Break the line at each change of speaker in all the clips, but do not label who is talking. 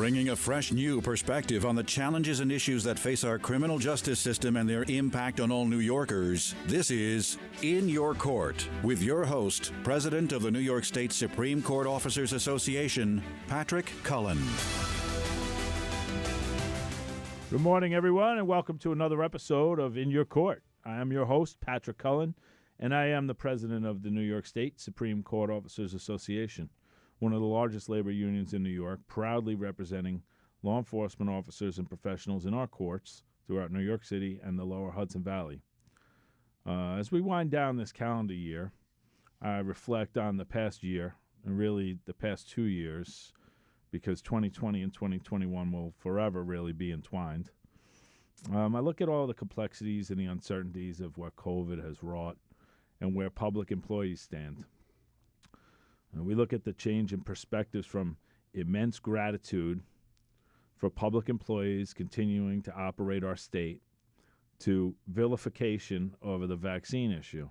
Bringing a fresh new perspective on the challenges and issues that face our criminal justice system and their impact on all New Yorkers, this is In Your Court with your host, President of the New York State Supreme Court Officers Association, Patrick Cullen.
Good morning, everyone, and welcome to another episode of In Your Court. I am your host, Patrick Cullen, and I am the president of the New York State Supreme Court Officers Association, one of the largest labor unions in New York, proudly representing law enforcement officers and professionals in our courts throughout New York City and the lower Hudson Valley. As we wind down this calendar year, I reflect on the past year, and really the past 2 years, because 2020 and 2021 will forever really be entwined. I look at all the complexities and the uncertainties of what COVID has wrought and where public employees stand. And we look at the change in perspectives from immense gratitude for public employees continuing to operate our state to vilification over the vaccine issue.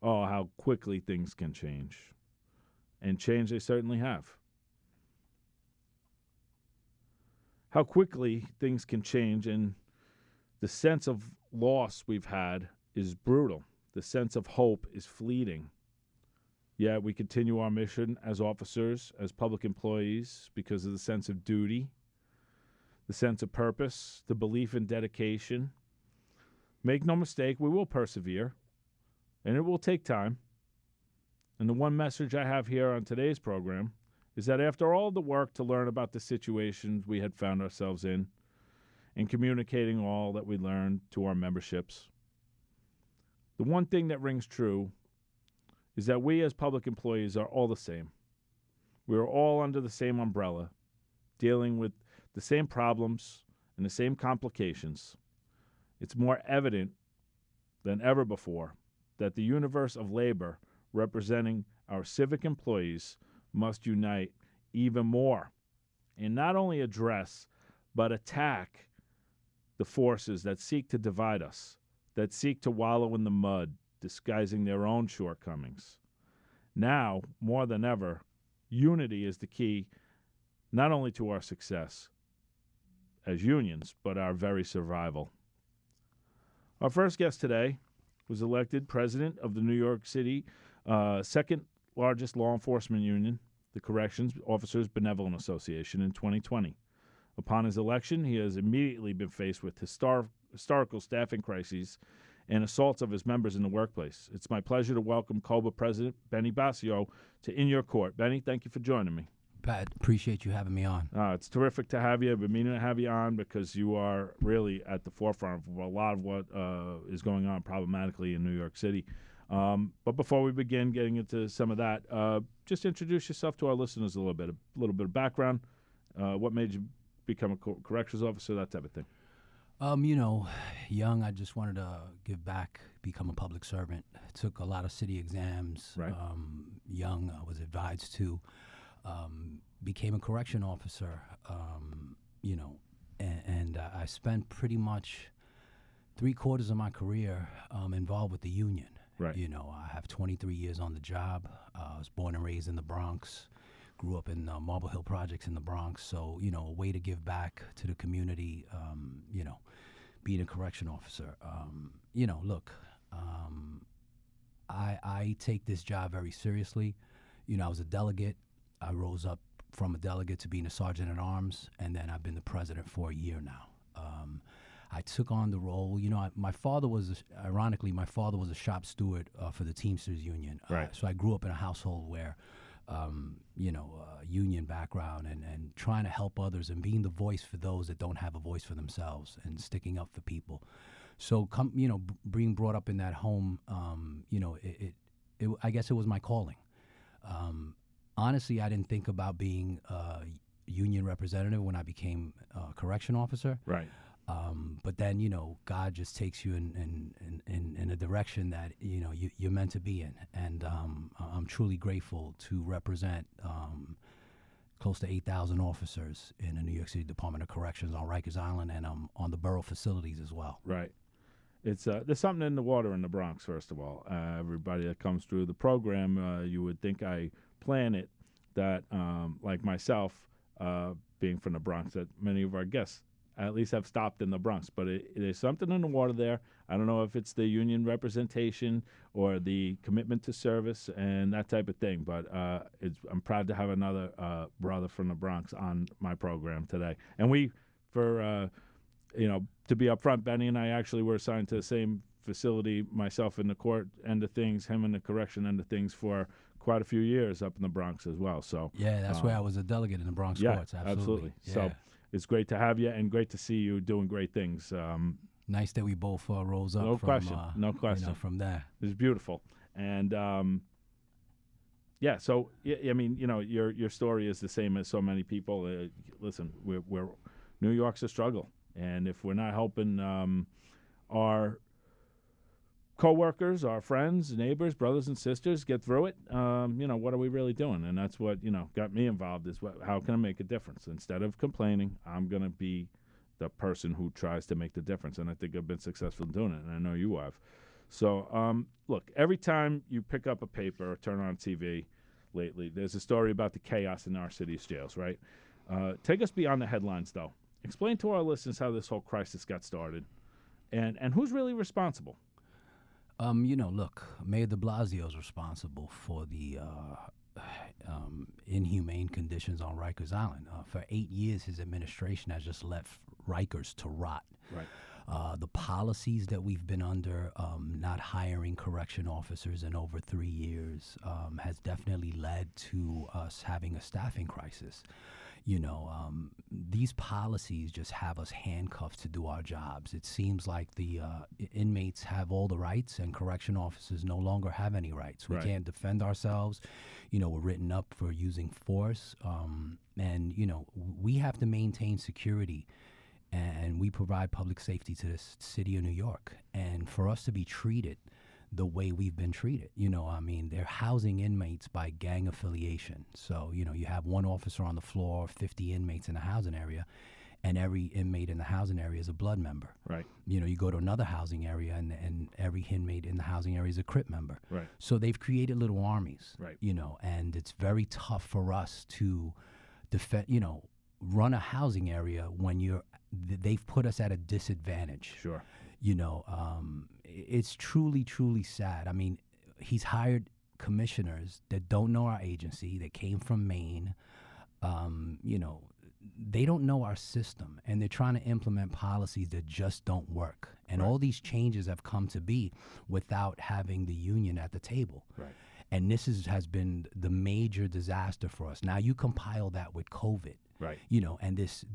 Oh, how quickly things can change. And change they certainly have. How quickly things can change, and the sense of loss we've had is brutal. The sense of hope is fleeting. Yet we continue our mission as officers, as public employees, because of the sense of duty, the sense of purpose, the belief in dedication. Make no mistake, we will persevere, and it will take time. And the one message I have here on today's program is that after all the work to learn about the situations we had found ourselves in and communicating all that we learned to our memberships, the one thing that rings true is that we as public employees are all the same. We are all under the same umbrella, dealing with the same problems and the same complications. It's more evident than ever before that the universe of labor representing our civic employees must unite even more and not only address but attack the forces that seek to divide us, that seek to wallow in the mud, disguising their own shortcomings. Now, more than ever, unity is the key not only to our success as unions, but our very survival. Our first guest today was elected president of the New York City second largest law enforcement union, the Corrections Officers Benevolent Association, in 2020. Upon his election, he has immediately been faced with historical staffing crises and assaults of his members in the workplace. It's my pleasure to welcome COBA President Benny Basio to In Your Court. Benny, thank you for joining me.
Pat, appreciate you having me on.
It's terrific to have you. I've been meaning to have you on because you are really at the forefront of a lot of what is going on problematically in New York City. But before we begin getting into some of that, just introduce yourself to our listeners a little bit of background. What made you become a corrections officer, that type of thing.
Young, I just wanted to give back, become a public servant. Took a lot of city exams.
Right.
Young, I was advised to. Became a correction officer, and I spent pretty much 3/4 of my career involved with the union.
Right.
I have 23 years on the job. I was born and raised in the Bronx. Grew up in Marble Hill Projects in the Bronx. So, a way to give back to the community, being a correction officer. I take this job very seriously. I was a delegate. I rose up from a delegate to being a sergeant at arms, and then I've been the president for a year now. I took on the role. My father was a shop steward for the Teamsters Union.
Right.
So I grew up in a household where, union background and trying to help others and being the voice for those that don't have a voice for themselves and sticking up for people. So, being brought up in that home, I guess it was my calling. Honestly, I didn't think about being a union representative when I became a correction officer.
Right.
But then, God just takes you in a direction that, you're meant to be in. And I'm truly grateful to represent close to 8,000 officers in the New York City Department of Corrections on Rikers Island and on the borough facilities as well.
Right. It's there's something in the water in the Bronx, first of all. Everybody that comes through the program, you would think I plan it, that, like myself, being from the Bronx, that many of our guests at least have stopped in the Bronx. But there's something in the water there. I don't know if it's the union representation or the commitment to service and that type of thing. But I'm proud to have another brother from the Bronx on my program today. And to be upfront, Benny and I actually were assigned to the same facility, myself in the court end of things, him in the correction end of things, for quite a few years up in the Bronx as well. So
yeah, that's where I was a delegate in the Bronx courts. Absolutely.
Yeah. So it's great to have you and great to see you doing great things.
Nice that we both rose up.
No question.
From there.
It's beautiful. And so I mean, your story is the same as so many people. Listen, we're New York's a struggle, and if we're not helping our coworkers, our friends, neighbors, brothers and sisters get through it, what are we really doing? And that's what, got me involved, is how can I make a difference? Instead of complaining, I'm going to be the person who tries to make the difference. And I think I've been successful in doing it, and I know you have. So, look, every time you pick up a paper or turn on TV lately, there's a story about the chaos in our city's jails, right? Take us beyond the headlines, though. Explain to our listeners how this whole crisis got started and who's really responsible.
Look, Mayor de Blasio is responsible for the inhumane conditions on Rikers Island. For 8 years, his administration has just left Rikers to rot.
Right.
The policies that we've been under, not hiring correction officers in over 3 years, has definitely led to us having a staffing crisis. These policies just have us handcuffed to do our jobs. It seems like the inmates have all the rights and correction officers no longer have any rights. We can't defend ourselves. We're written up for using force. And we have to maintain security, and we provide public safety to the city of New York. And for us to be treated the way we've been treated, they're housing inmates by gang affiliation. So, you have one officer on the floor, 50 inmates in the housing area, and every inmate in the housing area is a blood member.
Right.
You go to another housing area, and every inmate in the housing area is a Crip member.
Right.
So they've created little armies.
Right.
And it's very tough for us to defend, run a housing area when they've put us at a disadvantage.
Sure.
It's truly, truly sad. I mean, he's hired commissioners that don't know our agency, that came from Maine. They don't know our system, and they're trying to implement policies that just don't work. And all these changes have come to be without having the union at the table.
Right.
And this has been the major disaster for us. Now you compile that with COVID.
Right.
And this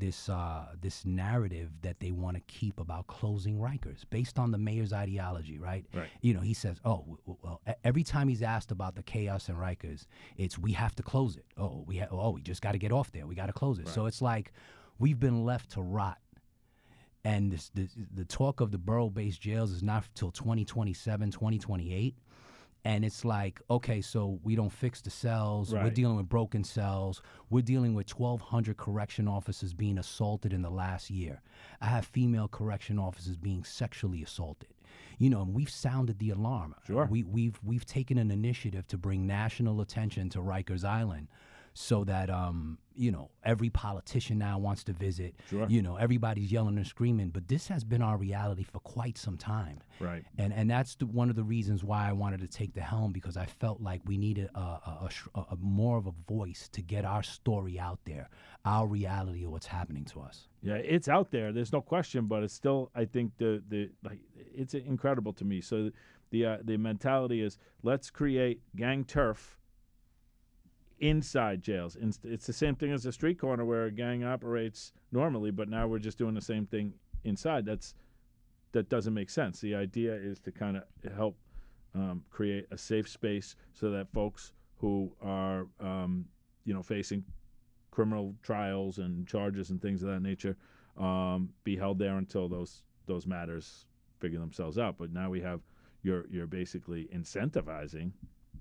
narrative that they want to keep about closing Rikers based on the mayor's ideology, right?
Right.
He says, well, every time he's asked about the chaos in Rikers, it's we have to close it. We just got to get off there. We got to close it.
Right.
So it's like we've been left to rot. And the talk of the borough-based jails is not till 2027, 2028. And it's like, okay, so we don't fix the cells.
Right.
We're dealing with broken cells. We're dealing with 1,200 correction officers being assaulted in the last year. I have female correction officers being sexually assaulted. And we've sounded the alarm.
Sure.
We've taken an initiative to bring national attention to Rikers Island, so that every politician now wants to visit.
Sure.
Everybody's yelling and screaming, but this has been our reality for quite some time.
Right.
And that's one of the reasons why I wanted to take the helm, because I felt like we needed a more of a voice to get our story out there, our reality of what's happening to us.
Yeah, it's out there. There's no question, but it's still, I think it's incredible to me. So the mentality is, let's create gang turf inside jails. It's the same thing as a street corner where a gang operates normally, but now we're just doing the same thing inside. That doesn't make sense. The idea is to kind of help create a safe space so that folks who are facing criminal trials and charges and things of that nature be held there until those matters figure themselves out. But now we have you're basically incentivizing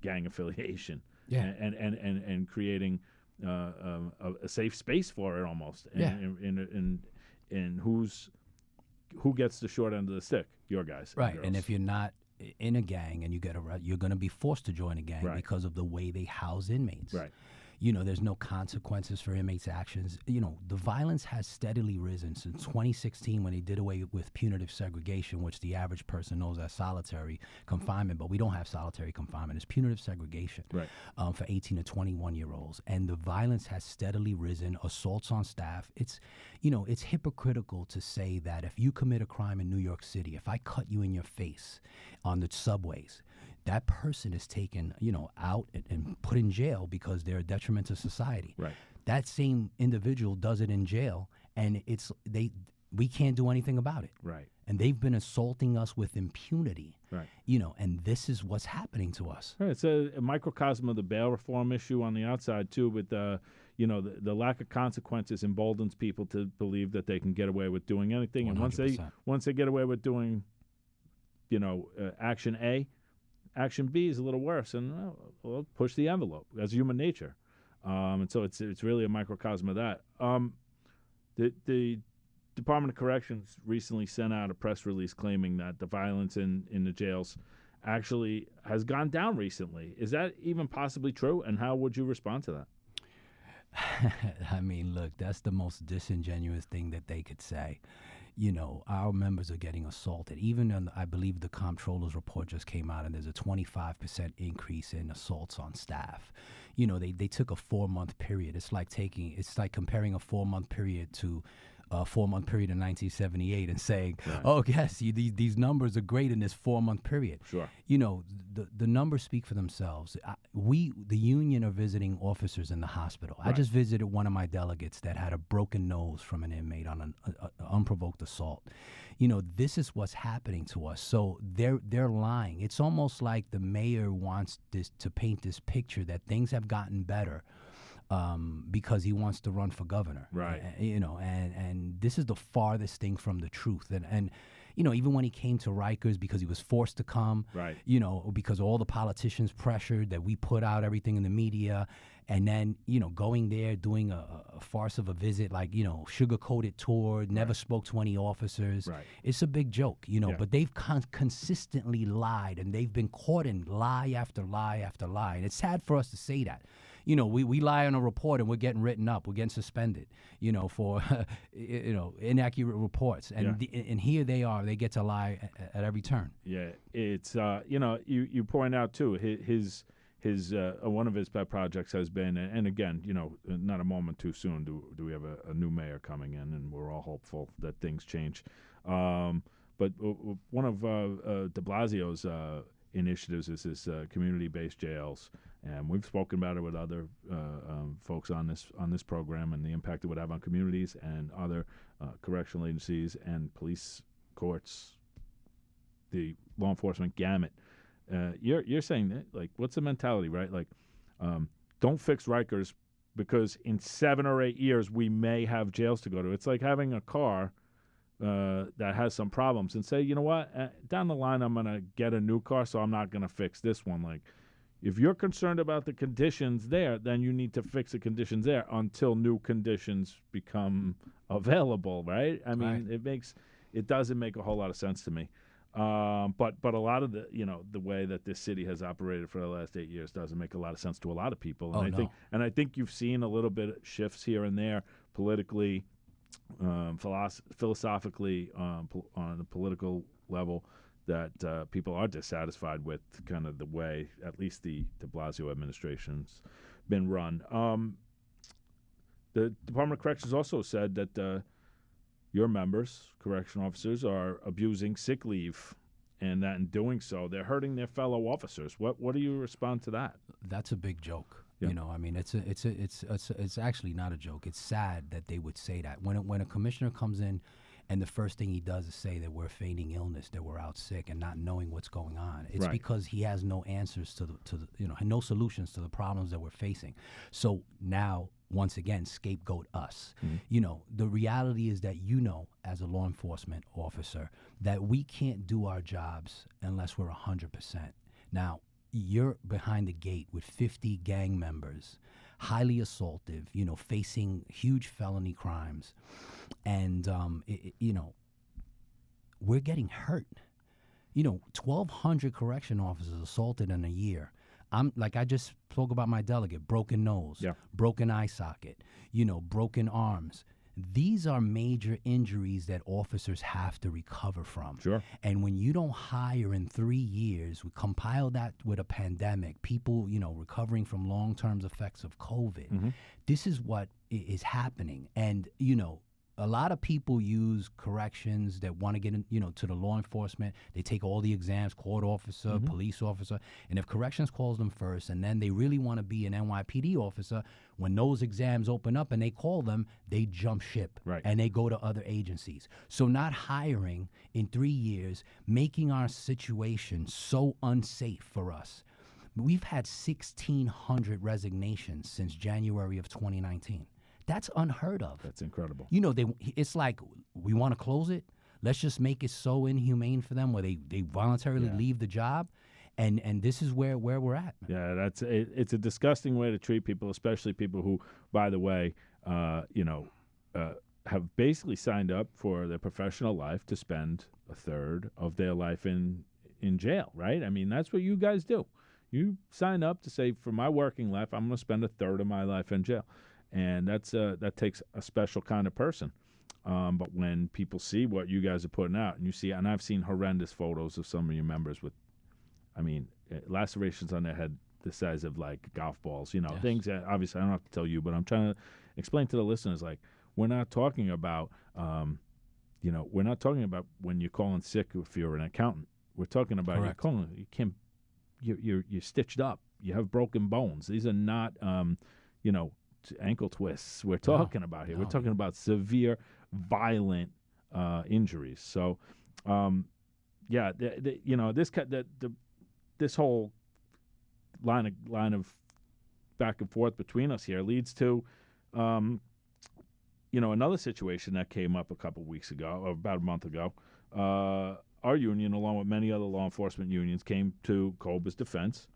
gang affiliation.
Yeah.
And creating a safe space for it almost. And who gets the short end of the stick? Your guys.
Right. And if you're not in a gang and you get you're going to be forced to join a gang
right.
because of the way they house inmates.
Right.
There's no consequences for inmates' actions. The violence has steadily risen since 2016 when they did away with punitive segregation, which the average person knows as solitary confinement, but we don't have solitary confinement. It's punitive segregation for 18 to 21-year-olds. And the violence has steadily risen, assaults on staff. It's hypocritical to say that if you commit a crime in New York City, if I cut you in your face on the subways, that person is taken, out and put in jail because they're a detriment to society.
Right.
That same individual does it in jail, and we can't do anything about it.
Right.
And they've been assaulting us with impunity.
Right.
And this is what's happening to us.
Right. It's a microcosm of the bail reform issue on the outside too, with the lack of consequences emboldens people to believe that they can get away with doing anything,
100%.
and once they get away with doing, action A. Action B is a little worse, and we'll push the envelope. That's human nature, and so it's really a microcosm of that. The Department of Corrections recently sent out a press release claiming that the violence in the jails actually has gone down recently. Is that even possibly true, and how would you respond to that?
I mean, look, that's the most disingenuous thing that they could say. Our members are getting assaulted. Even I believe the comptroller's report just came out, and there's a 25% increase in assaults on staff. They took a 4-month period. It's like comparing a 4-month period to a 4-month period in 1978 and saying, oh, yes, these numbers are great in this 4-month period.
Sure.
The numbers speak for themselves. The union are visiting officers in the hospital. Right. I just visited one of my delegates that had a broken nose from an inmate on an unprovoked assault. This is what's happening to us. So they're lying. It's almost like the mayor wants to paint this picture that things have gotten better. Because he wants to run for governor,
right?
And this is the farthest thing from the truth. And even when he came to Rikers, because he was forced to come,
right?
Because all the politicians pressured that we put out everything in the media, and then going there, doing a farce of a visit, like sugar-coated tour, never spoke to any officers.
Right.
It's a big joke, But they've consistently lied, and they've been caught in lie after lie after lie. And it's sad for us to say that. We lie on a report and we're getting written up. We're getting suspended, for, inaccurate reports. And and here they are. They get to lie at every turn.
Yeah, it's you point out too. His one of his pet projects has been, and again, not a moment too soon. Do we have a new mayor coming in, and we're all hopeful that things change. But one of de Blasio's initiatives is this community-based jails. And we've spoken about it with other folks on this program and the impact it would have on communities and other correctional agencies and police courts, the law enforcement gamut. You're saying that, like, what's the mentality, right? Like, don't fix Rikers because in 7 or 8 years we may have jails to go to. It's like having a car that has some problems and say, you know what, down the line I'm going to get a new car, so I'm not going to fix this one. Like, if you're concerned about the conditions there, then you need to fix the conditions there until new conditions become available, right? I mean, it doesn't make a whole lot of sense to me. But a lot of the way that this city has operated for the last 8 years doesn't make a lot of sense to a lot of people. And I think you've seen a little bit of shifts here and there politically, philosophically, on the political level, that people are dissatisfied with kind of the way at least the de Blasio administration's been run. The Department of Corrections also said that your members, correctional officers, are abusing sick leave, and that in doing so, they're hurting their fellow officers. What do you respond to that?
That's a big joke.
Yeah.
I mean, it's actually not a joke. It's sad that they would say that when a commissioner comes in. And the first thing he does is say that we're feigning illness, that we're out sick, and not knowing what's going on. It's because he has no answers to the no solutions to the problems that we're facing. So now, once again, scapegoat us. Mm-hmm. The reality is that as a law enforcement officer, that we can't do our jobs unless we're 100%. Now, you're behind the gate with 50 gang members, highly assaultive, facing huge felony crimes. And, we're getting hurt. 1,200 correction officers assaulted in a year. I'm like I just spoke about my delegate, broken nose, broken eye socket, broken arms. These are major injuries that officers have to recover from.
Sure.
And when you don't hire in 3 years, we compile that with a pandemic, people, recovering from long-term effects of COVID. This is what is happening. And, a lot of people use corrections that want to get in, to the law enforcement. They take all the exams, court officer, police officer. And if corrections calls them first, and then they really want to be an NYPD officer, when those exams open up and they call them, they jump ship.
Right.
And they go to other agencies. So not hiring in 3 years, making our situation so unsafe for us. We've had 1,600 resignations since January of 2019. That's unheard of.
That's incredible.
It's like, we want to close it. Let's just make it so inhumane for them where they voluntarily leave the job. And this is where we're at. Man.
Yeah, it's a disgusting way to treat people, especially people who, by the way, have basically signed up for their professional life to spend a third of their life in jail, right? I mean, that's what you guys do. You sign up to say, for my working life, I'm going to spend a third of my life in jail. And that takes a special kind of person. But when people see what you guys are putting out, and you see, and I've seen horrendous photos of some of your members with, lacerations on their head the size of like golf balls, things that obviously I don't have to tell you, but I'm trying to explain to the listeners, like, we're not talking about, we're not talking about when you're calling sick if you're an accountant. We're talking about you're stitched up. You have broken bones. These are not, ankle twists we're talking about here. We're talking about severe, violent injuries. So, this whole line of back and forth between us here leads to, another situation that came up a couple weeks ago, or about a month ago. Our union, along with many other law enforcement unions, came to COBRA's defense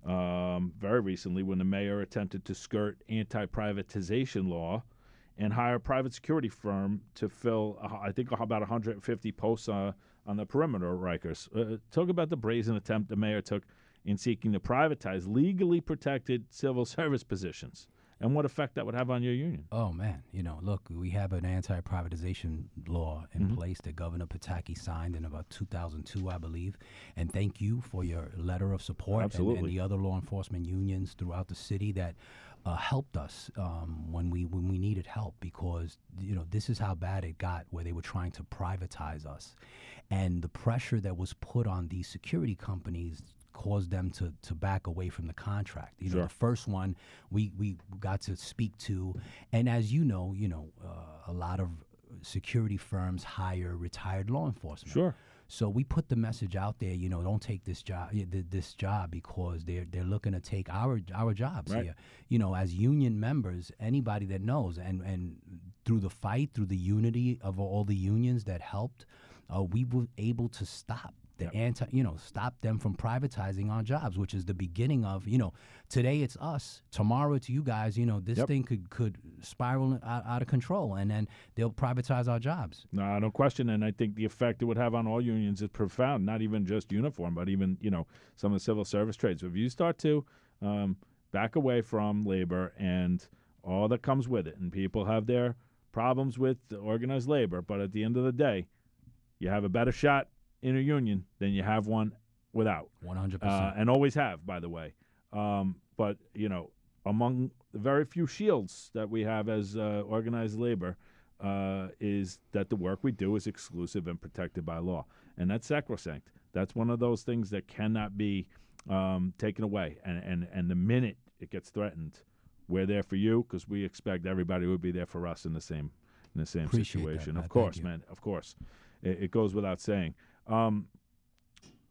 very recently when the mayor attempted to skirt anti-privatization law and hire a private security firm to fill, I think, about 150 posts on the perimeter of Rikers. Talk about the brazen attempt the mayor took in seeking to privatize legally protected civil service positions and what effect that would have on your union.
Oh, man. Look, we have an anti-privatization law in place that Governor Pataki signed in about 2002, I believe. And thank you for your letter of support and the other law enforcement unions throughout the city that helped us when we needed help, because, this is how bad it got, where they were trying to privatize us. And the pressure that was put on these security companies caused them to back away from the contract. The first one we got to speak to, and as you know, a lot of security firms hire retired law enforcement.
Sure.
So we put the message out there, don't take this job because they're looking to take our jobs
right.
here. As union members, anybody that knows, and through the fight, through the unity of all the unions that helped, we were able to stop stop them from privatizing our jobs, which is the beginning of, today it's us, tomorrow it's you guys, this thing could spiral out of control, and then they'll privatize our jobs.
No question. And I think the effect it would have on all unions is profound, not even just uniform, but even, some of the civil service trades. So if you start to back away from labor and all that comes with it, and people have their problems with organized labor, but at the end of the day, you have a better shot in a union than you have one without.
100%.
And always have, by the way. But, among the very few shields that we have as organized labor is that the work we do is exclusive and protected by law. And that's sacrosanct. That's one of those things that cannot be taken away. And the minute it gets threatened, we're there for you, because we expect everybody would be there for us in the same situation.
That,
of course, man. Of course. It goes without saying.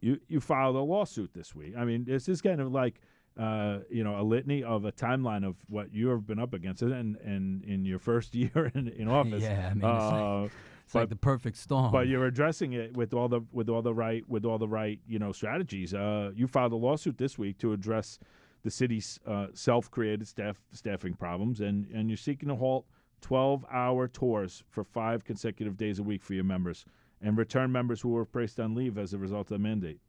You filed a lawsuit this week. I mean, this is kind of like a litany of a timeline of what you have been up against, and in your first year in office.
Yeah, I mean, it's like the perfect storm.
But you're addressing it with all the right strategies. You filed a lawsuit this week to address the city's self-created staffing problems, and you're seeking to halt 12-hour tours for 5 consecutive days a week for your members, and return members who were placed on leave as a result of the mandate.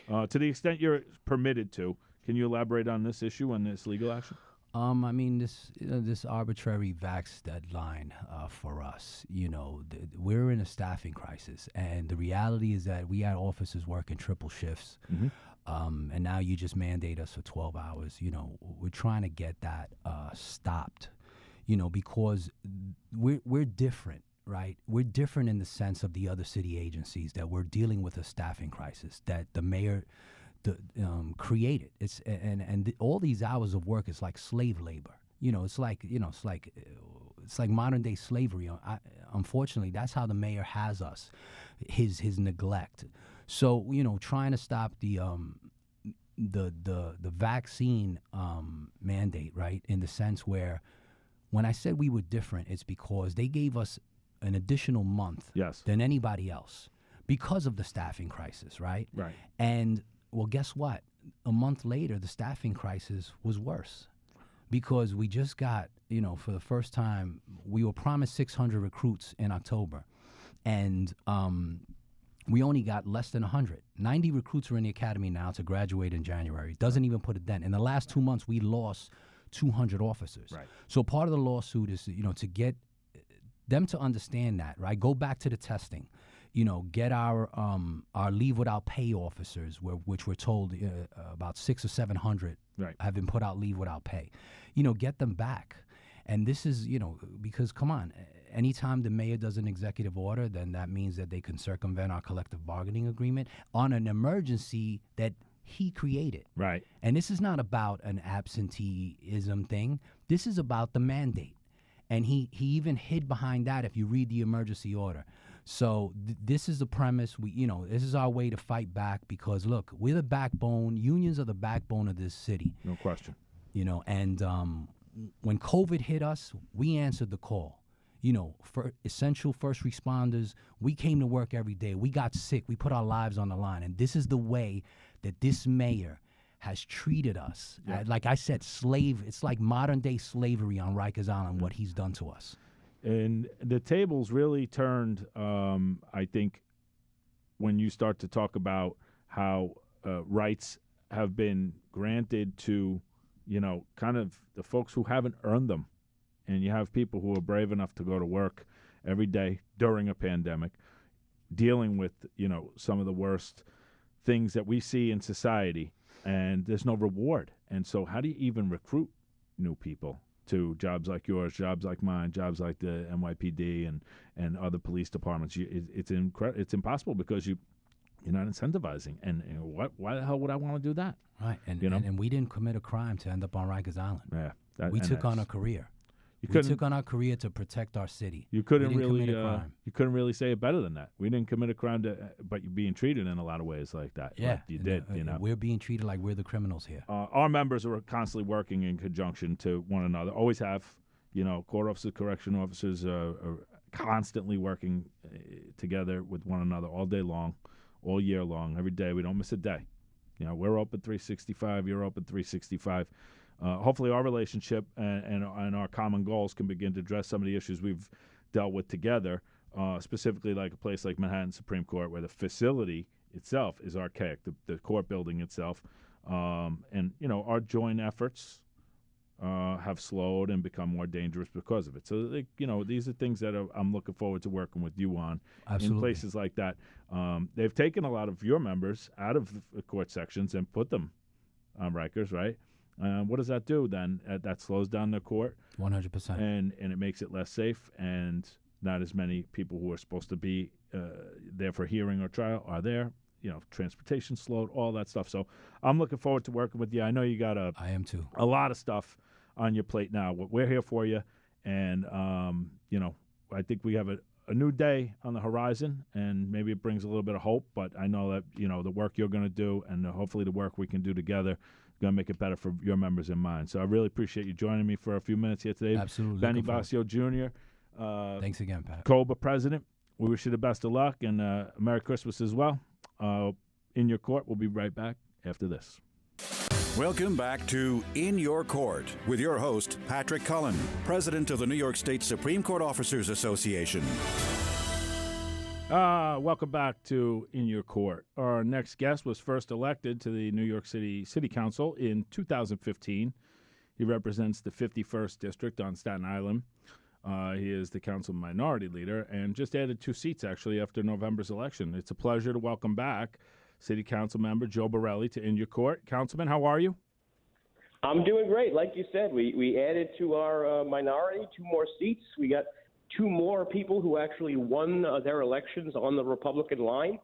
To the extent you're permitted to, Can you elaborate on this issue and this legal action?
I mean, this arbitrary vax deadline for us, we're in a staffing crisis, and the reality is that we had officers working triple shifts, and now you just mandate us for 12 hours. We're trying to get that stopped, because we're different, right? We're different in the sense of the other city agencies, that we're dealing with a staffing crisis that the mayor created. It's all these hours of work is like slave labor. It's like modern day slavery. Unfortunately, that's how the mayor has us. His neglect. So trying to stop the vaccine mandate, right? In the sense where, when I said we were different, it's because they gave us an additional month than anybody else because of the staffing crisis, right?
Right.
And well, guess what? A month later, the staffing crisis was worse because we just got, for the first time, we were promised 600 recruits in October, and we only got less than 100. 90 recruits are in the academy now to graduate in January. Doesn't even put a dent. In the last 2 months, we lost 200 officers.
Right.
So part of the lawsuit is, to get them to understand that, right? Go back to the testing. Get our leave without pay officers, which we're told about 600 or 700 have been put out leave without pay. Get them back. And this is, because come on, anytime the mayor does an executive order, then that means that they can circumvent our collective bargaining agreement on an emergency that he created.
Right.
And this is not about an absenteeism thing. This is about the mandate. And he even hid behind that if you read the emergency order. So this is the premise. This is our way to fight back because, look, we're the backbone. Unions are the backbone of this city.
No question.
And when COVID hit us, we answered the call. For essential first responders, we came to work every day. We got sick. We put our lives on the line. And this is the way that this mayor has treated us.
Yeah.
Like I said, it's like modern day slavery on Rikers Island, what he's done to us.
And the tables really turned, I think, when you start to talk about how rights have been granted to, kind of the folks who haven't earned them. And you have people who are brave enough to go to work every day during a pandemic, dealing with, some of the worst things that we see in society, and there's no reward. And so how do you even recruit new people to jobs like yours, jobs like mine, jobs like the NYPD and other police departments? It's impossible because you're not incentivizing. And why the hell would I want to do that?
Right. And we didn't commit a crime to end up on Rikers Island.
Yeah.
We took on a career. We took on our career to protect our city.
You couldn't really say it better than that. We didn't commit a crime, but you're being treated in a lot of ways like that.
Yeah,
like you did.
We're being treated like we're the criminals here.
Our members are constantly working in conjunction to one another. Always have. Court officers, correction officers are constantly working together with one another all day long, all year long, every day. We don't miss a day. We're open 365. You're open 365. Hopefully our relationship and our common goals can begin to address some of the issues we've dealt with together, specifically like a place like Manhattan Supreme Court, where the facility itself is archaic, the court building itself. And our joint efforts have slowed and become more dangerous because of it. So, these are things that I'm looking forward to working with you on.
Absolutely.
In places like that. They've taken a lot of your members out of the court sections and put them on Rikers, right? What does that do then? That slows down the court.
100%.
And it makes it less safe, and not as many people who are supposed to be there for hearing or trial are there. Transportation slowed, all that stuff. So I'm looking forward to working with you. I know you got
I am too.
A lot of stuff on your plate now. We're here for you, and I think we have a new day on the horizon, and maybe it brings a little bit of hope. But I know that the work you're going to do, and hopefully the work we can do together, going to make it better for your members and mine. So I really appreciate you joining me for a few minutes here today.
Absolutely.
Benny Basio Jr.
Thanks again, Pat.
COBA president. We wish you the best of luck, and Merry Christmas as well. In Your Court, we'll be right back after this.
Welcome back to In Your Court with your host, Patrick Cullen, president of the New York State Supreme Court Officers Association.
Welcome back to In Your Court. Our next guest was first elected to the New York City City Council in 2015. He represents the 51st District on Staten Island. He is the council minority leader and just added 2 seats, actually, after November's election. It's a pleasure to welcome back City Council member Joe Borelli to In Your Court. Councilman, how are you?
I'm doing great. Like you said, we added to our minority 2 more seats. We got 2 more people who actually won their elections on the Republican line.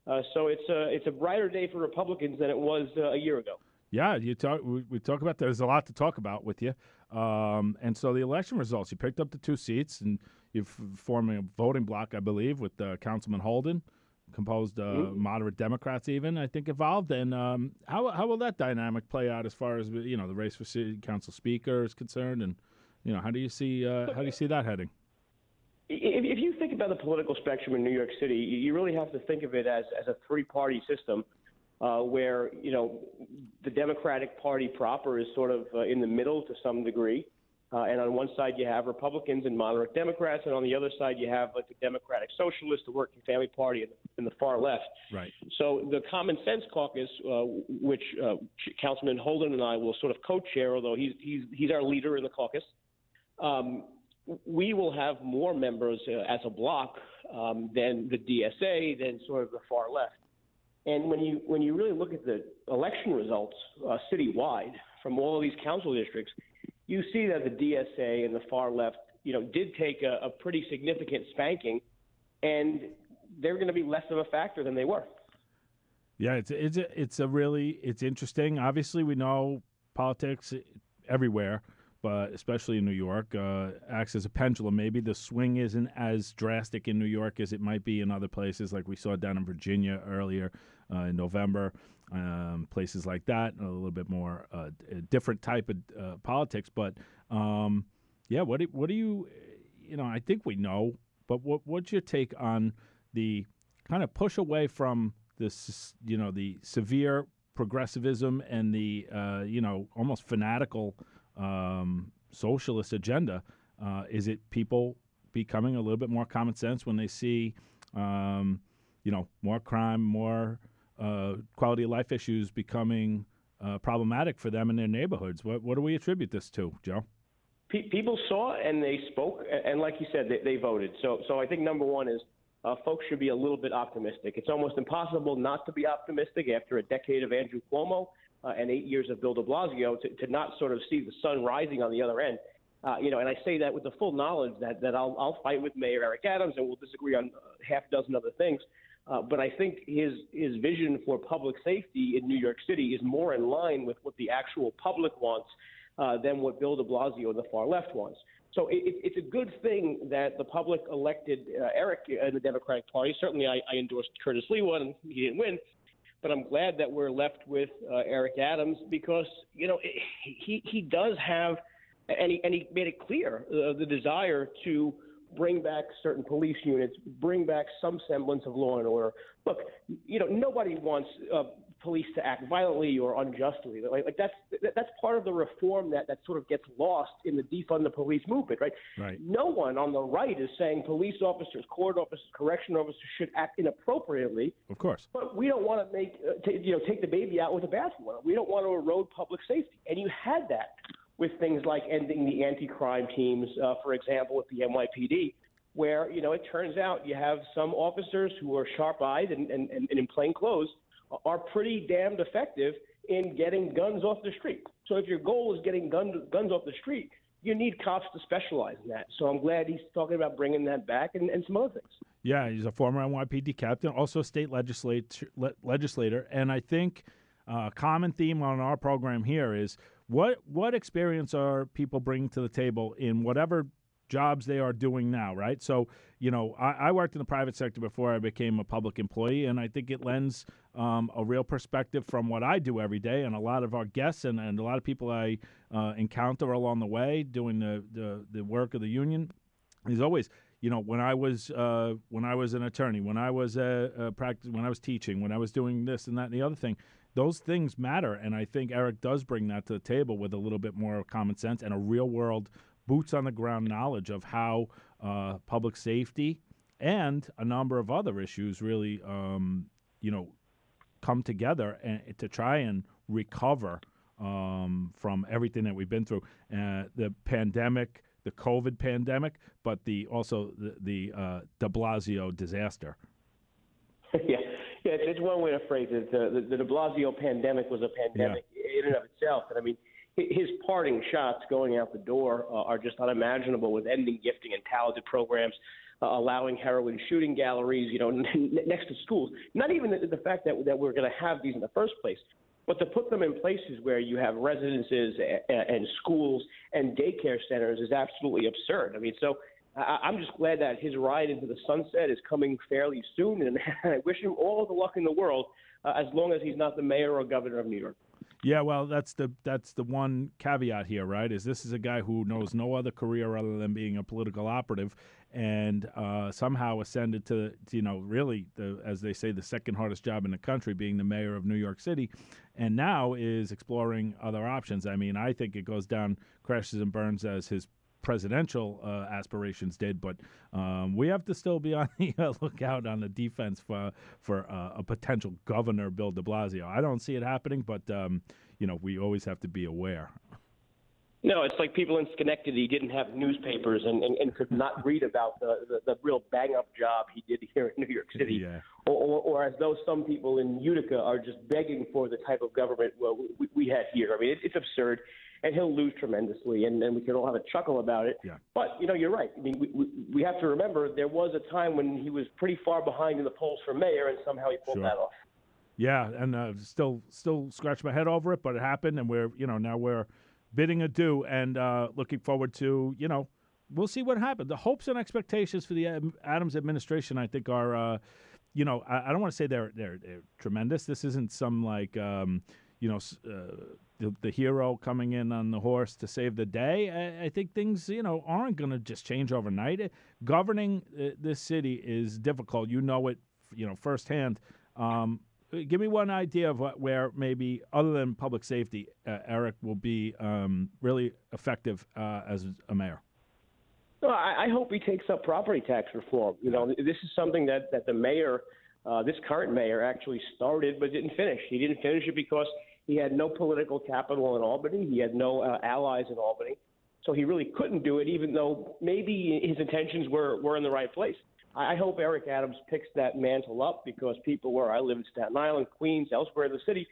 So it's a brighter day for Republicans than it was a year ago.
Yeah, we talk about there's a lot to talk about with you. And so the election results, you picked up the 2 seats, and you've formed a voting bloc, I believe, with Councilman Holden, composed moderate Democrats even, I think, involved. And how will that dynamic play out as far as, the race for city council speaker is concerned? And, how do you see that heading?
If you think about the political spectrum in New York City, you really have to think of it as a 3-party system where, the Democratic Party proper is sort of in the middle to some degree. And on one side, you have Republicans and moderate Democrats, and on the other side, you have like the Democratic Socialists, the Working Family Party, and the far left.
Right.
So the Common Sense Caucus, which Councilman Holden and I will sort of co-chair, although he's our leader in the caucus, we will have more members as a bloc than the DSA, than sort of the far left. And when you really look at the election results citywide from all of these council districts, you see that the DSA and the far left, did take a pretty significant spanking, and they're going to be less of a factor than they were.
Yeah, it's interesting. Obviously, we know politics everywhere, but especially in New York, acts as a pendulum. Maybe the swing isn't as drastic in New York as it might be in other places, like we saw down in Virginia earlier in November. Places like that, a little bit more a different type of politics. But what do you, I think we know, but what's your take on the kind of push away from this, the severe progressivism and the, almost fanatical socialist agenda? Is it people becoming a little bit more common sense when they see, more crime, more quality of life issues becoming problematic for them in their neighborhoods? What do we attribute this to, Joe?
People saw and they spoke, and like you said, they voted. So I think number one is folks should be a little bit optimistic. It's almost impossible not to be optimistic after a decade of Andrew Cuomo and 8 years of Bill de Blasio to not sort of see the sun rising on the other end. And I say that with the full knowledge that I'll fight with Mayor Eric Adams and we'll disagree on half a dozen other things. But I think his vision for public safety in New York City is more in line with what the actual public wants than what Bill de Blasio and the far left wants. So it's a good thing that the public elected Eric in the Democratic Party. Certainly I endorsed Curtis Lewa, and he didn't win. But I'm glad that we're left with Eric Adams because, he does have, and he made it clear, the desire to bring back certain police units, bring back some semblance of law and order. Look, nobody wants police to act violently or unjustly. Like that's part of the reform that sort of gets lost in the defund the police movement, right?
Right.
No one on the right is saying police officers, court officers, correction officers should act inappropriately.
Of course.
But we don't want to take the baby out with the bathwater. We don't want to erode public safety. And you had that with things like ending the anti-crime teams, for example, with the NYPD, where, it turns out you have some officers who are sharp-eyed and in plain clothes are pretty damned effective in getting guns off the street. So if your goal is getting guns off the street, you need cops to specialize in that. So I'm glad he's talking about bringing that back and some other things.
Yeah, he's a former NYPD captain, also a state legislator. And I think a common theme on our program here is what experience are people bringing to the table in whatever jobs they are doing now, right? So, I worked in the private sector before I became a public employee, and I think it lends a real perspective from what I do every day, and a lot of our guests and a lot of people I encounter along the way doing the work of the union. Is always, when I was an attorney, when I was when I was teaching, when I was doing this and that and the other thing, those things matter, and I think Eric does bring that to the table with a little bit more common sense and a real world boots on the ground knowledge of how public safety and a number of other issues really, come together and to try and recover from everything that we've been through, the pandemic, the COVID pandemic, but also the De Blasio disaster.
Yeah, it's one way to phrase it. The De Blasio pandemic was a pandemic in and of itself, and I mean, his parting shots going out the door are just unimaginable, with ending gifting and talented programs, allowing heroin shooting galleries, next to schools. Not even the fact that we're going to have these in the first place, but to put them in places where you have residences and schools and daycare centers is absolutely absurd. I mean, so I'm just glad that his ride into the sunset is coming fairly soon, and I wish him all the luck in the world, as long as he's not the mayor or governor of New York.
Yeah, well, that's the one caveat here, right? This is a guy who knows no other career other than being a political operative, and somehow ascended to really, as they say, the second hardest job in the country, being the mayor of New York City, and now is exploring other options. I mean, I think it goes down, crashes and burns as his presidential aspirations did, but we have to still be on the lookout on the defense for a potential governor, Bill de Blasio. I don't see it happening, but we always have to be aware.
No, it's like people in Schenectady didn't have newspapers and could not read about the real bang-up job he did here in New York City.
Yeah.
Or as though some people in Utica are just begging for the type of government we had here. I mean, it's absurd, and he'll lose tremendously, and we can all have a chuckle about it.
Yeah.
But, you're right. I mean, we have to remember there was a time when he was pretty far behind in the polls for mayor, and somehow he pulled that off.
Yeah, and still scratch my head over it, but it happened, and now we're bidding adieu and looking forward to, we'll see what happens. The hopes and expectations for the Adams administration, I think, are, I don't want to say they're tremendous. This isn't some the hero coming in on the horse to save the day. I think things, aren't going to just change overnight. Governing this city is difficult. You know it, firsthand. Give me one idea of where maybe, other than public safety, Eric will be really effective as a mayor.
Well, I hope he takes up property tax reform. This is something that the mayor, this current mayor, actually started but didn't finish. He didn't finish it because he had no political capital in Albany. He had no allies in Albany. So he really couldn't do it, even though maybe his intentions were in the right place. I hope Eric Adams picks that mantle up, because people where I live in Staten Island, Queens, elsewhere in the city,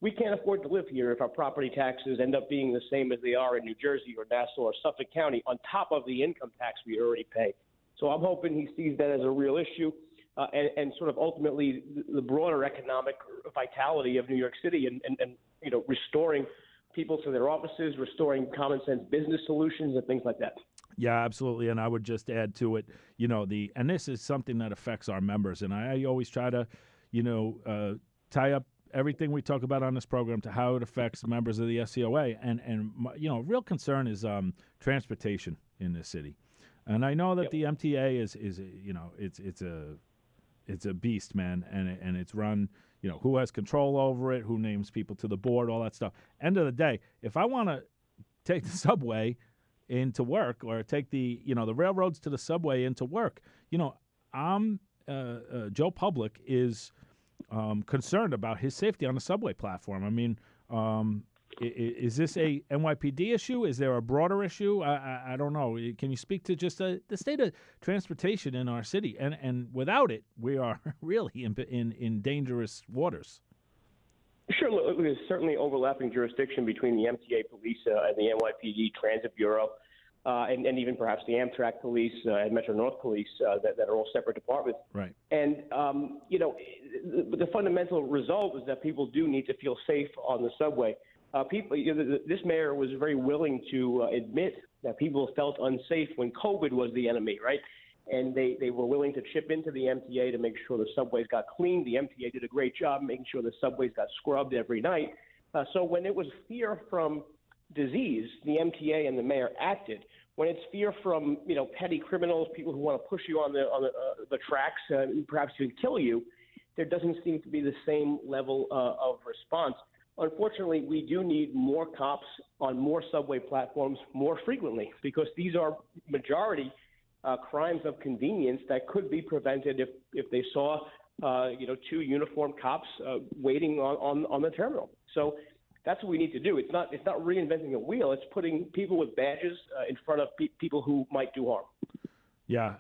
we can't afford to live here if our property taxes end up being the same as they are in New Jersey or Nassau or Suffolk County, on top of the income tax we already pay. So I'm hoping he sees that as a real issue, and sort of ultimately the broader economic vitality of New York City, and restoring people to their offices, restoring common sense business solutions and things like that.
Yeah, absolutely. And I would just add to it, and this is something that affects our members. And I always try to, tie up everything we talk about on this program to how it affects members of the SCOA. And real concern is transportation in this city. And I know that the MTA is it's a beast, man, and it's run, who has control over it, who names people to the board, all that stuff. End of the day, if I want to take the subway into work, or take the the railroads to the subway into work, Joe Public is concerned about his safety on the subway platform. I mean, is this a NYPD issue? Is there a broader issue? I don't know. Can you speak to just the state of transportation in our city? And without it, we are really in dangerous waters.
Sure. Look, there's certainly overlapping jurisdiction between the MTA police and the NYPD Transit Bureau, and even perhaps the Amtrak police and Metro North police that are all separate departments.
Right.
And, the fundamental result is that people do need to feel safe on the subway. This mayor was very willing to admit that people felt unsafe when COVID was the enemy, right? And they were willing to chip into the MTA to make sure the subways got cleaned. The MTA did a great job making sure the subways got scrubbed every night. So when it was fear from disease, the MTA and the mayor acted. When it's fear from petty criminals, people who want to push you on the tracks, perhaps even kill you, there doesn't seem to be the same level of response. Unfortunately, we do need more cops on more subway platforms more frequently, because these are majority crimes of convenience that could be prevented if they saw two uniformed cops waiting on the terminal. So that's what we need to do. It's not reinventing the wheel. It's putting people with badges in front of people who might do harm.
Yeah,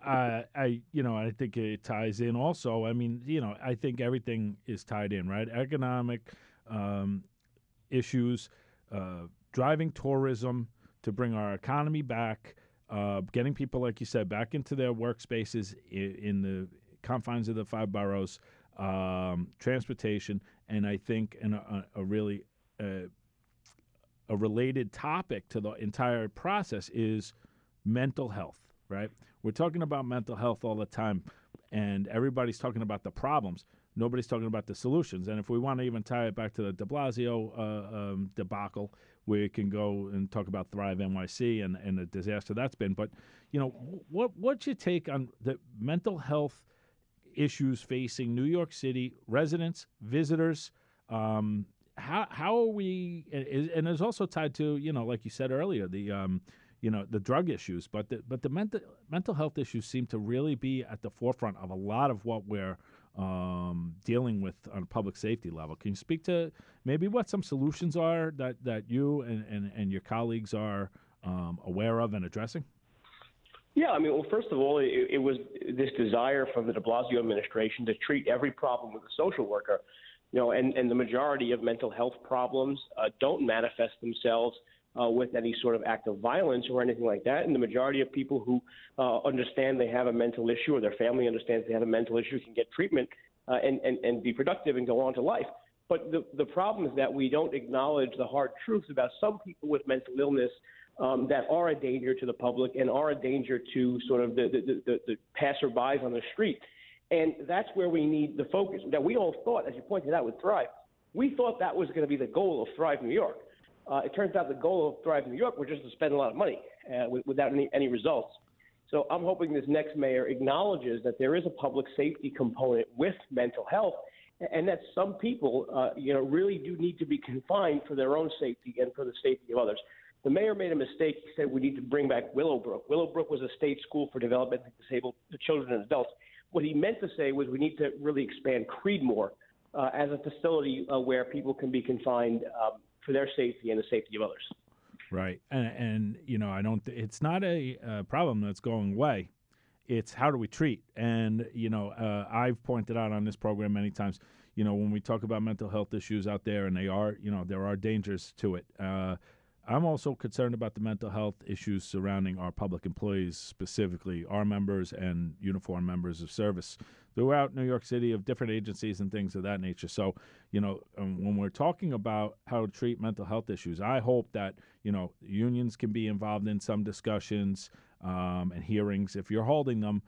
I think it ties in also. I mean, I think everything is tied in, right? Economic issues, driving tourism to bring our economy back, getting people, like you said, back into their workspaces in the confines of the 5 boroughs, transportation, and I think a really a related topic to the entire process is mental health, right? We're talking about mental health all the time, and everybody's talking about the problems. Nobody's talking about the solutions. And if we want to even tie it back to the de Blasio debacle, we can go and talk about Thrive NYC and the disaster that's been. But, what's your take on the mental health issues facing New York City residents, visitors? How are we? And it's also tied to, like you said earlier, the drug issues, but the mental health issues seem to really be at the forefront of a lot of what we're dealing with on a public safety level. Can you speak to maybe what some solutions are that you and your colleagues are aware of and addressing?
Yeah, I mean, well, first of all, it was this desire from the de Blasio administration to treat every problem with a social worker, and the majority of mental health problems don't manifest themselves with any sort of act of violence or anything like that. And the majority of people who understand they have a mental issue, or their family understands they have a mental issue, can get treatment and be productive and go on to life. But the problem is that we don't acknowledge the hard truths about some people with mental illness that are a danger to the public and are a danger to sort of the passerbys on the street. And that's where we need the focus. That we all thought, as you pointed out with Thrive, we thought that was going to be the goal of Thrive New York. It turns out the goal of Thrive New York was just to spend a lot of money without any results. So I'm hoping this next mayor acknowledges that there is a public safety component with mental health, and that some people, really do need to be confined for their own safety and for the safety of others. The mayor made a mistake. He said we need to bring back Willowbrook. Willowbrook was a state school for developmentally disabled children and adults. What he meant to say was we need to really expand Creedmoor as a facility where people can be confined for their safety and the safety of others.
Right, and I don't. It's not a problem that's going away. It's how do we treat? And I've pointed out on this program many times. When we talk about mental health issues out there, and there are dangers to it. I'm also concerned about the mental health issues surrounding our public employees, specifically our members and uniformed members of service throughout New York City of different agencies and things of that nature. So, when we're talking about how to treat mental health issues, I hope that, unions can be involved in some discussions and hearings, if you're holding them,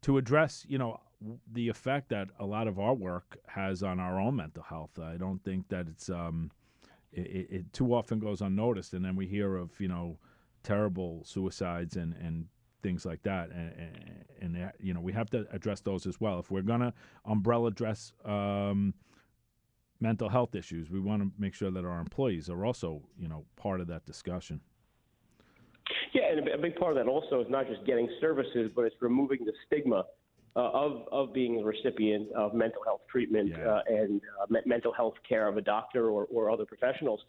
to address, the effect that a lot of our work has on our own mental health. I don't think that it's it too often goes unnoticed, and then we hear of terrible suicides and things like that, and we have to address those as well. If we're gonna umbrella address mental health issues, we want to make sure that our employees are also part of that discussion.
Yeah, and a big part of that also is not just getting services, but it's removing the stigma of being a recipient of mental health treatment and mental health care of a doctor or other professionals.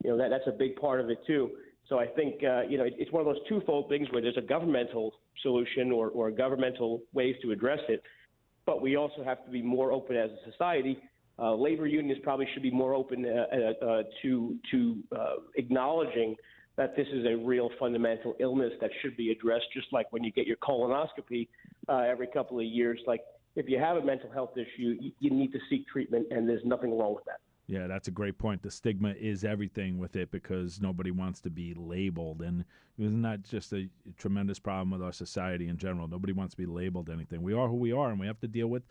That's a big part of it too. So I think it's one of those twofold things where there's a governmental solution or governmental ways to address it, but we also have to be more open as a society. Labor unions probably should be more open to acknowledging that this is a real fundamental illness that should be addressed, just like when you get your colonoscopy every couple of years. Like, if you have a mental health issue, you need to seek treatment, and there's nothing wrong with that.
Yeah, that's a great point. The stigma is everything with it because nobody wants to be labeled. And isn't that just a tremendous problem with our society in general? Nobody wants to be labeled anything. We are who we are, and we have to deal with,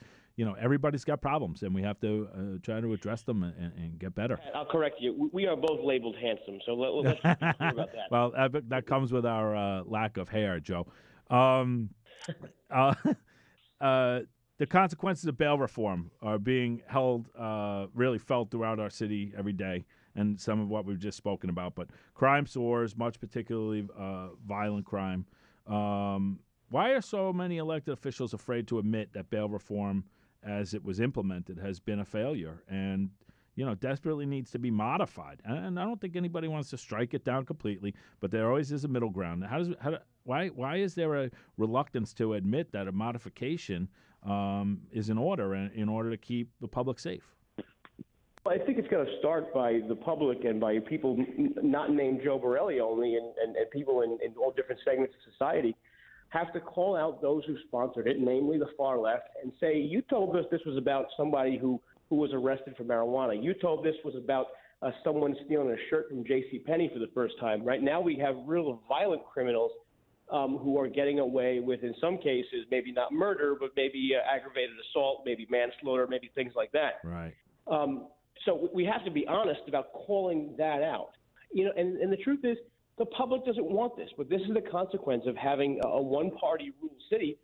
everybody's got problems, and we have to try to address them and get better.
I'll correct you. We are both labeled handsome, so let's be clear about that.
Well, that comes with our lack of hair, Joe. The consequences of bail reform are being really felt throughout our city every day, and some of what we've just spoken about. But crime soars, much particularly violent crime. Why are so many elected officials afraid to admit that bail reform, as it was implemented, has been a failure and, desperately needs to be modified? And I don't think anybody wants to strike it down completely, but there always is a middle ground. Why is there a reluctance to admit that a modification is in order to keep the public safe?
Well, I think it's going to start by the public and by people not named Joe Borelli only, and people in all different segments of society have to call out those who sponsored it, namely the far left, and say, you told us this was about somebody who was arrested for marijuana. You told this was about someone stealing a shirt from JCPenney for the first time. Right now we have real violent criminals who are getting away with, in some cases, maybe not murder, but maybe aggravated assault, maybe manslaughter, maybe things like that.
Right.
So we have to be honest about calling that out. And the truth is, the public doesn't want this, but this is the consequence of having a one-party rule city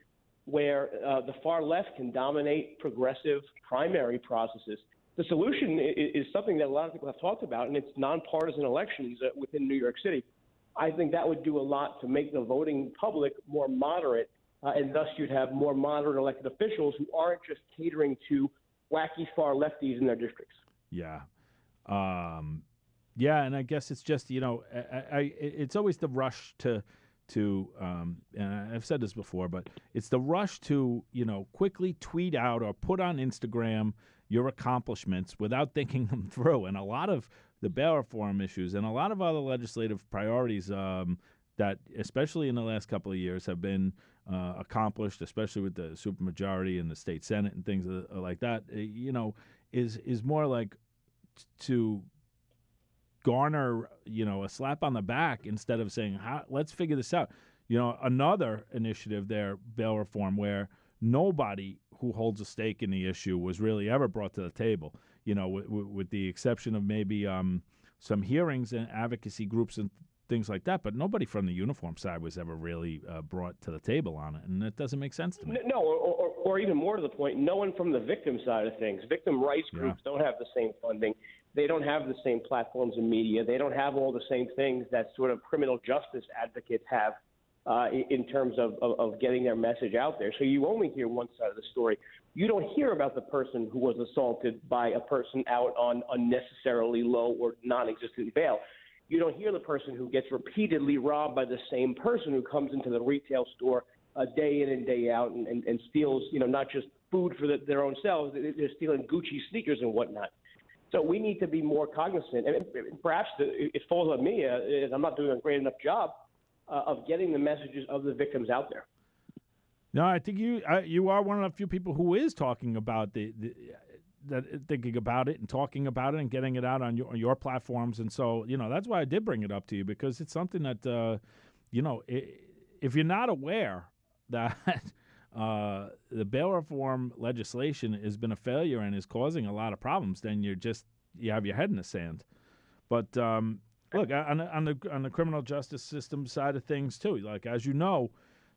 where the far left can dominate progressive primary processes. The solution is something that a lot of people have talked about, and it's nonpartisan elections within New York City. I think that would do a lot to make the voting public more moderate, and thus you'd have more moderate elected officials who aren't just catering to wacky far lefties in their districts.
Yeah. And I guess it's just, it's always the rush to and I've said this before, but it's the rush to, quickly tweet out or put on Instagram your accomplishments without thinking them through. And a lot of the bail reform issues and a lot of other legislative priorities that, especially in the last couple of years, have been accomplished, especially with the supermajority in the state Senate and things like that, is more like to garner, a slap on the back instead of saying, let's figure this out. Another initiative there, bail reform, where nobody who holds a stake in the issue was really ever brought to the table, with the exception of maybe some hearings and advocacy groups and things like that, but nobody from the uniform side was ever really brought to the table on it, and that doesn't make sense to me.
No, or even more to the point, no one from the victim side of things. Victim rights groups don't have the same funding. They don't have the same platforms in media. They don't have all the same things that sort of criminal justice advocates have in terms of getting their message out there. So you only hear one side of the story. You don't hear about the person who was assaulted by a person out on unnecessarily low or non-existent bail. You don't hear the person who gets repeatedly robbed by the same person who comes into the retail store day in and day out and steals, not just food for their own selves. They're stealing Gucci sneakers and whatnot. So we need to be more cognizant. And perhaps it falls on me, as I'm not doing a great enough job of getting the messages of the victims out there.
No, I think you are one of the few people who is talking about thinking about it and talking about it and getting it out on your platforms. And so, that's why I did bring it up to you, because it's something that, if you're not aware that the bail reform legislation has been a failure and is causing a lot of problems, then you have your head in the sand. But look, on the criminal justice system side of things too, like, as you know,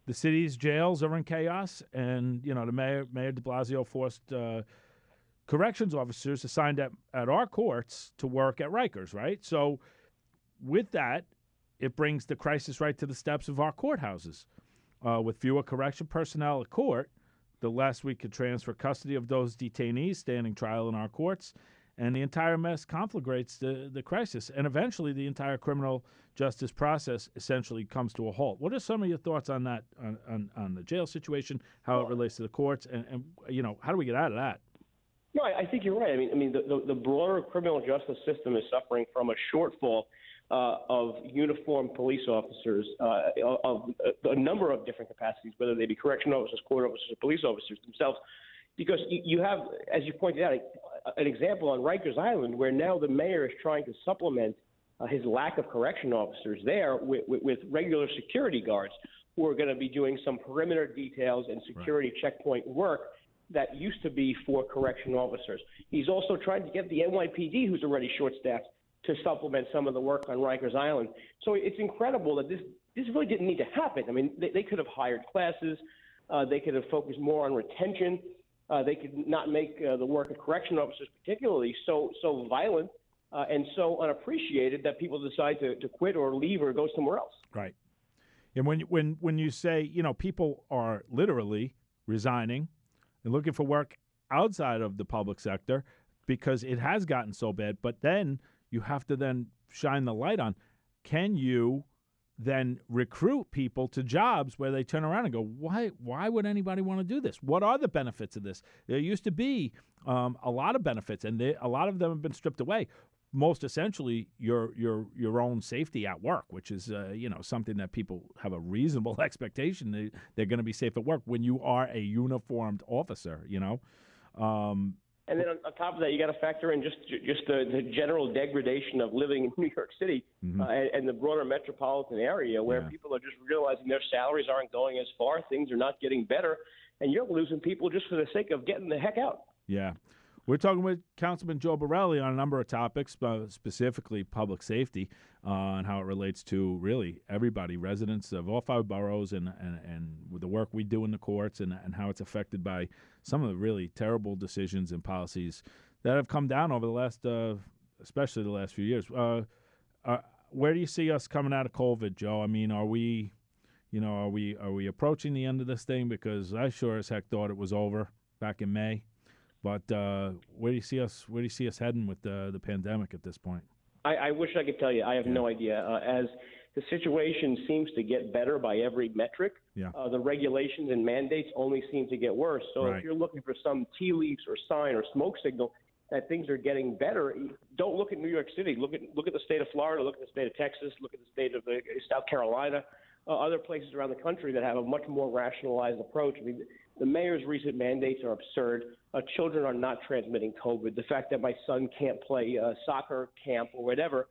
the city's jails are in chaos, and the Mayor de Blasio forced corrections officers assigned at our courts to work at Rikers, right? So with that, it brings the crisis right to the steps of our courthouses. With fewer correction personnel at court, the less we could transfer custody of those detainees standing trial in our courts, and the entire mess conflagrates the crisis, and eventually the entire criminal justice process essentially comes to a halt. What are some of your thoughts on that, on the jail situation, how it relates to the courts, and how do we get out of that?
No, I think you're right. I mean, the broader criminal justice system is suffering from a shortfall of uniformed police officers of a number of different capacities, whether they be correction officers, court officers, or police officers themselves. Because you have, as you pointed out, an example on Rikers Island where now the mayor is trying to supplement his lack of correction officers there with regular security guards who are going to be doing some perimeter details and security checkpoint work that used to be for correction officers. He's also trying to get the NYPD, who's already short-staffed, to supplement some of the work on Rikers Island. So it's incredible that this really didn't need to happen. I mean, they could have hired classes. They could have focused more on retention. They could not make the work of correction officers particularly so violent and so unappreciated that people decide to quit or leave or go somewhere else.
Right. And when you say, people are literally resigning and looking for work outside of the public sector because it has gotten so bad, but then you have to then shine the light on, can you then recruit people to jobs where they turn around and go, why would anybody want to do this? What are the benefits of this? There used to be a lot of benefits, and a lot of them have been stripped away. Most essentially, your own safety at work, which is something that people have a reasonable expectation they're going to be safe at work when you are a uniformed officer.
And then on top of that, you got to factor in just the general degradation of living in New York City and the broader metropolitan area, where people are just realizing their salaries aren't going as far, things are not getting better, and you're losing people just for the sake of getting the heck out.
Yeah. We're talking with Councilman Joe Borelli on a number of topics, specifically public safety, and how it relates to really everybody, residents of all 5 boroughs, and with the work we do in the courts, and how it's affected by some of the really terrible decisions and policies that have come down over the last, especially the last few years. Where do you see us coming out of COVID, Joe? I mean, are we approaching the end of this thing? Because I sure as heck thought it was over back in May. But where do you see us? Where do you see us heading with the pandemic at this point?
I wish I could tell you. I have no idea. As the situation seems to get better by every metric, the regulations and mandates only seem to get worse. So if you're looking for some tea leaves or sign or smoke signal that things are getting better, don't look at New York City. Look at the state of Florida. Look at the state of Texas. Look at the state of South Carolina. Other places around the country that have a much more rationalized approach. I mean, the mayor's recent mandates are absurd. Children are not transmitting COVID. The fact that my son can't play soccer camp or whatever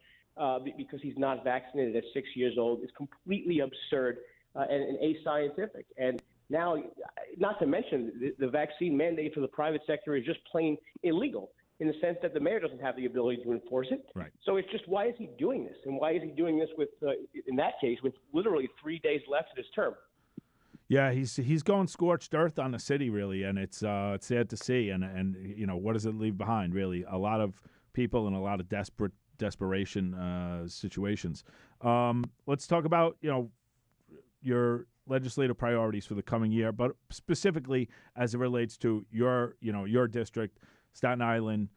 because he's not vaccinated at 6 years old is completely absurd and ascientific. And now, not to mention, the vaccine mandate for the private sector is just plain illegal, in the sense that the mayor doesn't have the ability to enforce it.
Right.
So it's just, why is he doing this? And why is he doing this with, in that case, with literally 3 days left of his term?
Yeah, he's going scorched earth on the city, really, and it's sad to see. And what does it leave behind? Really, a lot of people in a lot of desperation situations. Let's talk about your legislative priorities for the coming year, but specifically as it relates to your district, Staten Island.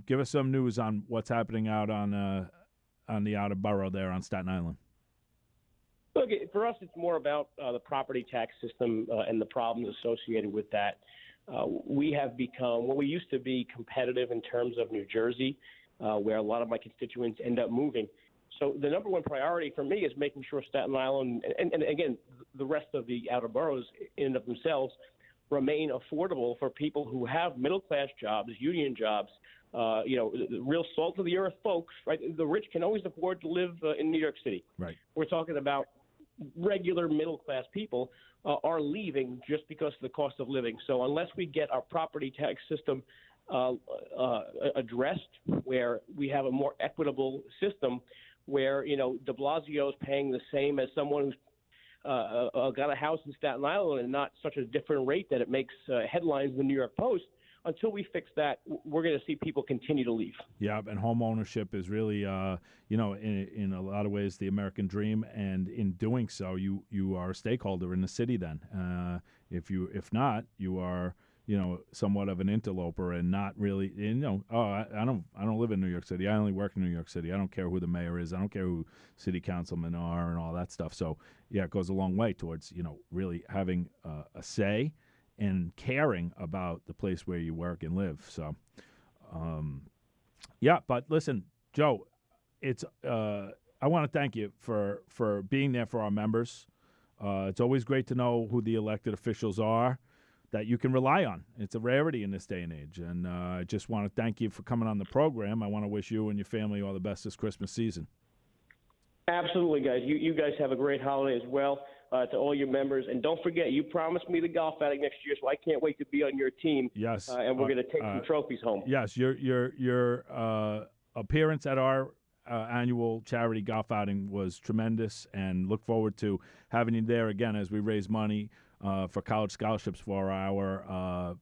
Give us some news on what's happening out on the outer borough there on Staten Island.
Look, for us, it's more about the property tax system and the problems associated with that. We have become, we used to be competitive in terms of New Jersey, where a lot of my constituents end up moving. So the number one priority for me is making sure Staten Island, and again, the rest of the outer boroughs in and of themselves, remain affordable for people who have middle-class jobs, union jobs, real salt-of-the-earth folks, right? The rich can always afford to live in New York City. Right. We're talking about regular middle-class people are leaving just because of the cost of living. So unless we get our property tax system addressed, where we have a more equitable system, where, de Blasio is paying the same as someone who's got a house in Staten Island and not such a different rate that it makes headlines in the New York Post. Until we fix that, we're going to see people continue to leave. Yeah, and home ownership is really, in a lot of ways, the American dream. And in doing so, you are a stakeholder in the city. Then, if not, you are, somewhat of an interloper and not really. I don't live in New York City. I only work in New York City. I don't care who the mayor is. I don't care who city councilmen are and all that stuff. So, yeah, it goes a long way towards really having a say and caring about the place where you work and live. So, but listen, Joe, it's I want to thank you for being there for our members. It's always great to know who the elected officials are that you can rely on. It's a rarity in this day and age. And I just want to thank you for coming on the program. I want to wish you and your family all the best this Christmas season. Absolutely, guys. You guys have a great holiday as well. To all your members. And don't forget, you promised me the golf outing next year, so I can't wait to be on your team. Yes. And we're going to take some trophies home. Yes, your appearance at our annual charity golf outing was tremendous, and look forward to having you there again as we raise money for college scholarships for our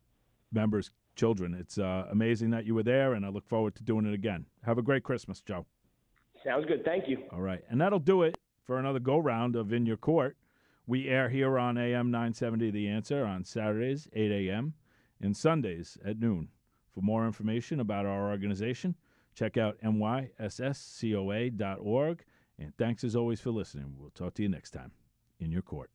members' children. It's amazing that you were there, and I look forward to doing it again. Have a great Christmas, Joe. Sounds good. Thank you. All right. And that'll do it
for another go-round of In Your Court. We air here on AM 970 The Answer on Saturdays, 8 a.m., and Sundays at noon. For more information about our organization, check out nysscoa.org. And thanks as always for listening. We'll talk to you next time. In Your Court.